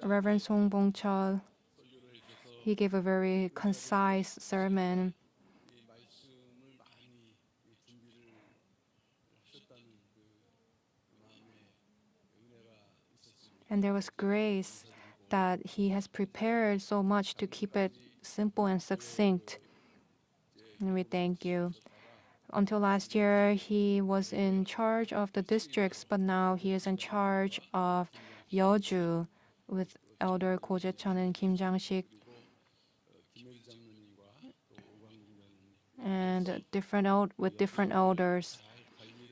Reverend Song Bong-chul, he gave a very concise sermon. And there was grace that he has prepared so much to keep it simple and succinct. And we thank you. Until last year, he was in charge of the districts, but now he is in charge of Yeoju with Elder Ko Jae-chun and Kim Jang-sik, and with different elders.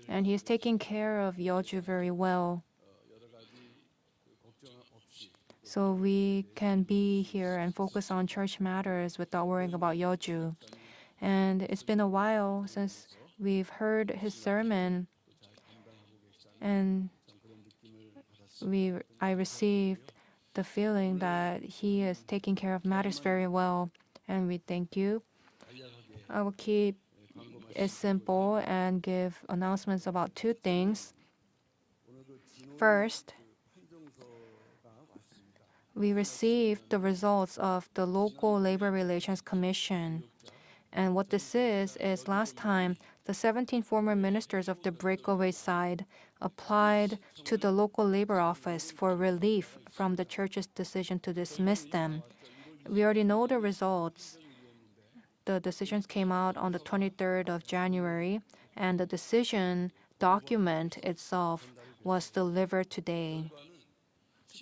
And he is taking care of Yeoju very well. So we can be here and focus on church matters without worrying about Yeoju. And it's been a while since we've heard his sermon, and I received the feeling that he is taking care of matters very well, and we thank you. I will keep it simple and give announcements about two things. First, we received the results of the Local Labor Relations Commission. And what this is last time, the 17 former ministers of the breakaway side applied to the local labor office for relief from the church's decision to dismiss them. We already know the results. The decisions came out on the 23rd of January, and the decision document itself was delivered today.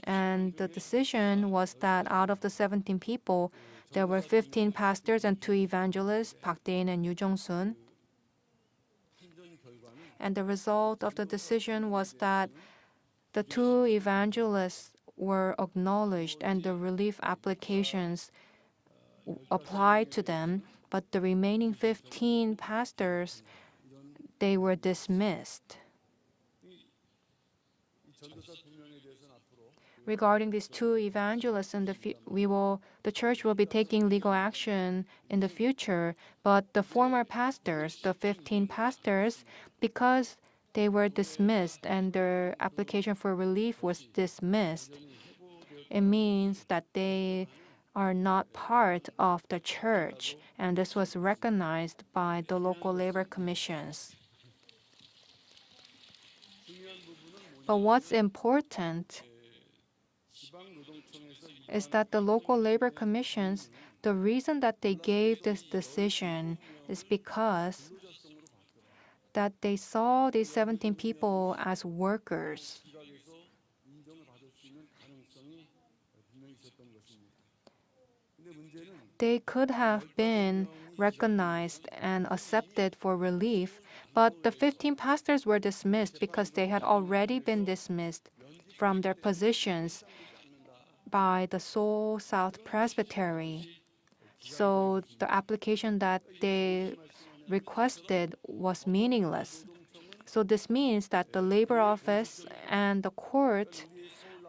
And the decision was that out of the 17 people, there were 15 pastors and 2 evangelists, Park Dae-in and Yoo Jong-sun. And the result of the decision was that the 2 evangelists were acknowledged and the relief applications applied to them, but the remaining 15 pastors, they were dismissed. Regarding these 2 evangelists, the church will be taking legal action in the future. But the former pastors, the 15 pastors, because they were dismissed and their application for relief was dismissed, it means that they are not part of the church, and this was recognized by the local labor commissions. But what's important is that the local labor commissions, the reason that they gave this decision is because that they saw these 17 people as workers. They could have been recognized and accepted for relief, but the 15 pastors were dismissed because they had already been dismissed from their positions by the Seoul South Presbytery. So the application that they requested was meaningless. So this means that the labor office and the court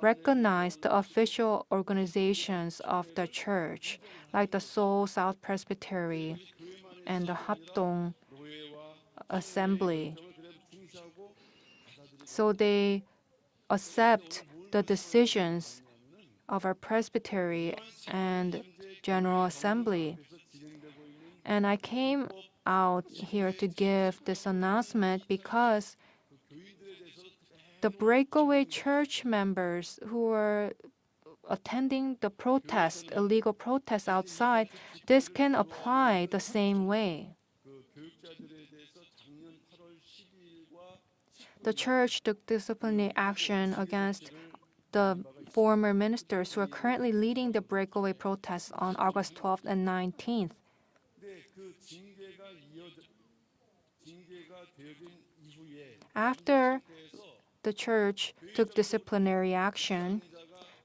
recognized the official organizations of the church, like the Seoul South Presbytery and the Hapdong Assembly. So they accept the decisions of our presbytery and General Assembly. And I came out here to give this announcement because the breakaway church members who were attending the protest, illegal protest outside, this can apply the same way. The church took disciplinary action against the former ministers who are currently leading the breakaway protests on August 12th and 19th. After the church took disciplinary action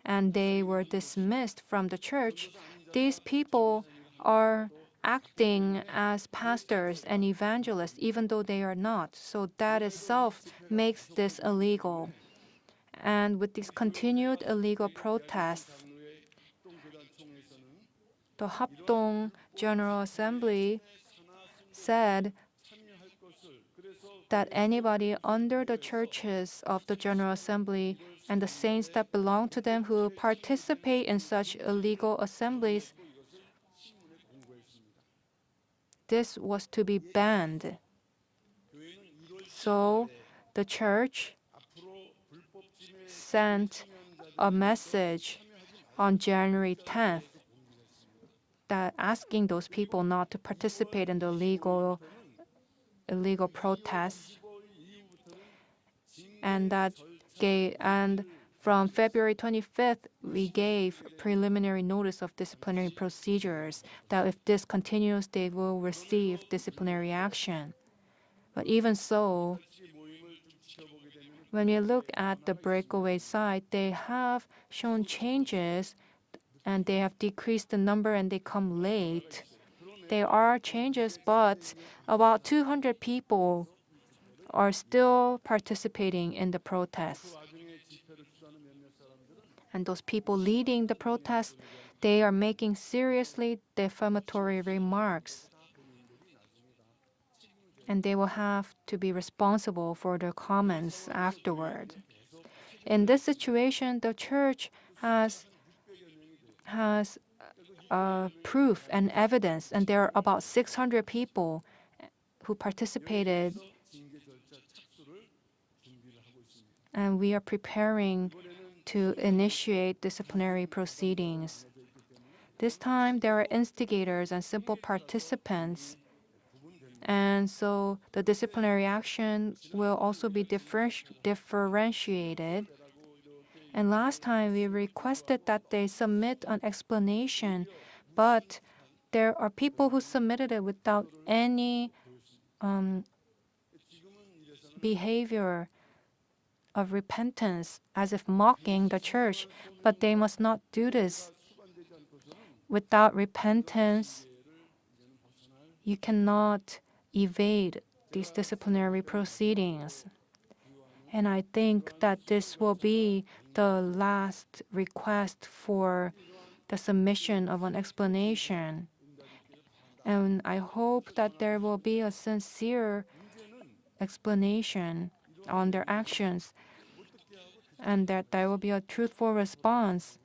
and they were dismissed from the church, these people are acting as pastors and evangelists even though they are not. So that itself makes this illegal. And with these continued illegal protests, the Hapdong General Assembly said that anybody under the churches of the General Assembly and the saints that belong to them who participate in such illegal assemblies, this was to be banned. So the church sent a message on January 10th that asking those people not to participate in the illegal protests, and from February 25th, we gave preliminary notice of disciplinary procedures that if this continues, they will receive disciplinary action. But even so, when we look at the breakaway side, they have shown changes and they have decreased the number and they come late. There are changes, but about 200 people are still participating in the protests. And those people leading the protests, they are making seriously defamatory remarks. And they will have to be responsible for their comments afterward. In this situation, the church has proof and evidence, and there are about 600 people who participated. And we are preparing to initiate disciplinary proceedings. This time, there are instigators and simple participants. And so the disciplinary action will also be differentiated. And last time, we requested that they submit an explanation, but there are people who submitted it without any behavior of repentance, as if mocking the church, but they must not do this. Without repentance, you cannot evade these disciplinary proceedings. And I think that this will be the last request for the submission of an explanation. And I hope that there will be a sincere explanation on their actions and that there will be a truthful response.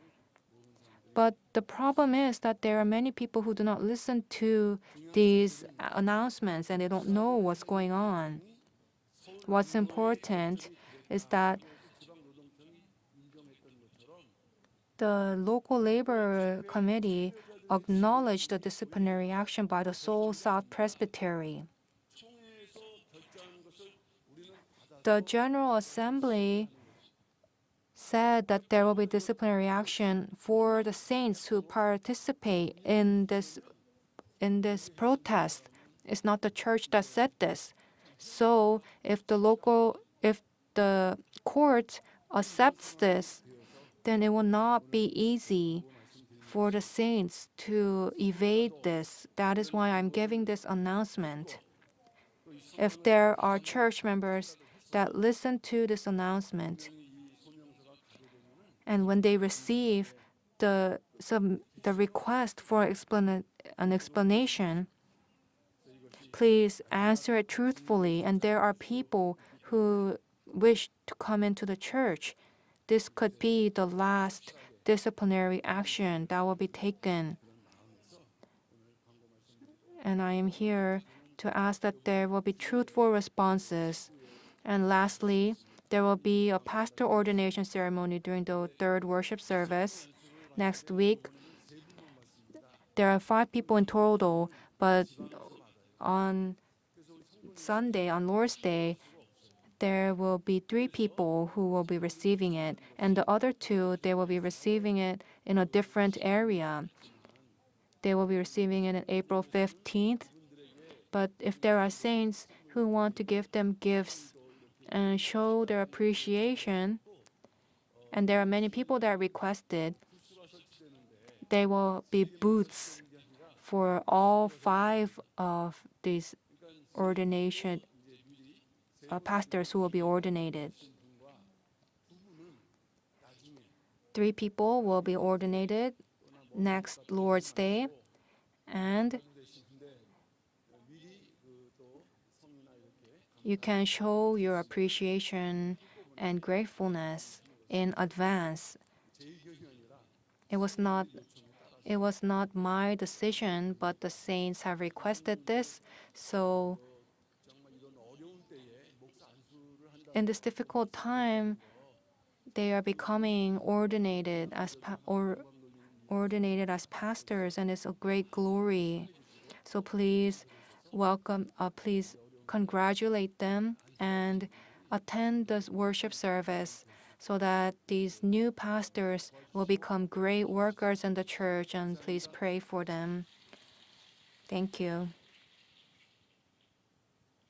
But the problem is that there are many people who do not listen to these announcements and they don't know what's going on. What's important is that the local labor committee acknowledged the disciplinary action by the Seoul South Presbytery. The General Assembly said that there will be disciplinary action for the saints who participate in this protest. It's not the church that said this. So if the court accepts this, then it will not be easy for the saints to evade this. That is why I'm giving this announcement. If there are church members that listen to this announcement, and when they receive the request for an explanation, please answer it truthfully. And there are people who wish to come into the church. This could be the last disciplinary action that will be taken. And I am here to ask that there will be truthful responses. And lastly, there will be a pastor ordination ceremony during the third worship service next week. There are 5 people in total, but on Sunday, on Lord's Day, there will be 3 people who will be receiving it, and the other 2, they will be receiving it in a different area. They will be receiving it on April 15th. But if there are saints who want to give them gifts and show their appreciation, and there are many people that requested, there will be booths for all 5 of these ordination pastors who will be ordinated. 3 people will be ordinated next Lord's Day, and you can show your appreciation and gratefulness in advance. It was not my decision, but the saints have requested this. So in this difficult time, they are becoming ordinated as pastors, and it's a great glory. So please please congratulate them and attend the worship service so that these new pastors will become great workers in the church, and please pray for them. Thank you.